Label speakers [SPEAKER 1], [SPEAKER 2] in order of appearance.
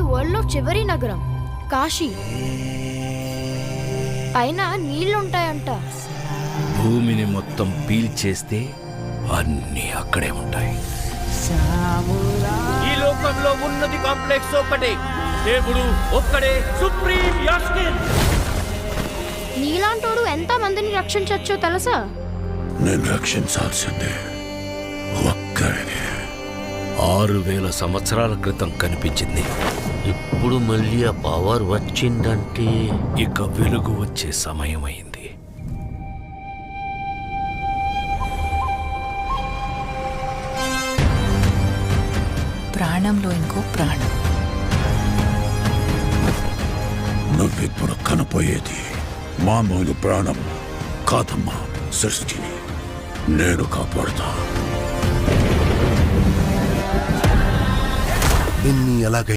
[SPEAKER 1] World లో చివరి నగరం కాశీ. పైన నీళ్లుంటాయంట.
[SPEAKER 2] భూమిని మొత్తం పీల్చేస్తే అన్నీ అక్కడే ఉంటాయి.
[SPEAKER 3] ఈ లోకంలో ఉన్నది కాంప్లెక్స్ ఒక్కటే, దేవుడు ఒక్కడే సుప్రీం యాస్కిన్.
[SPEAKER 1] నీలాంటోడు ఎంత మందిని రక్షించచ్చో తెలుసా?
[SPEAKER 4] నేను రక్షించాల్సిందే ఒక్కడిని.
[SPEAKER 2] 6000 సంవత్సరాల క్రితం కనిపించింది.
[SPEAKER 5] ఇప్పుడు మళ్ళీ ఆ పవర్ వచ్చిందంటే
[SPEAKER 2] ఇక వెలుగు వచ్చే సమయమైంది.
[SPEAKER 6] ప్రాణంలో ఇంకో ప్రాణం.
[SPEAKER 4] నువ్విప్పుడు కనపోయేది మామూలు ప్రాణం కాదమ్మా. సృష్టిని నేను కాపాడుతా.
[SPEAKER 7] నిన్ని ఎలాగ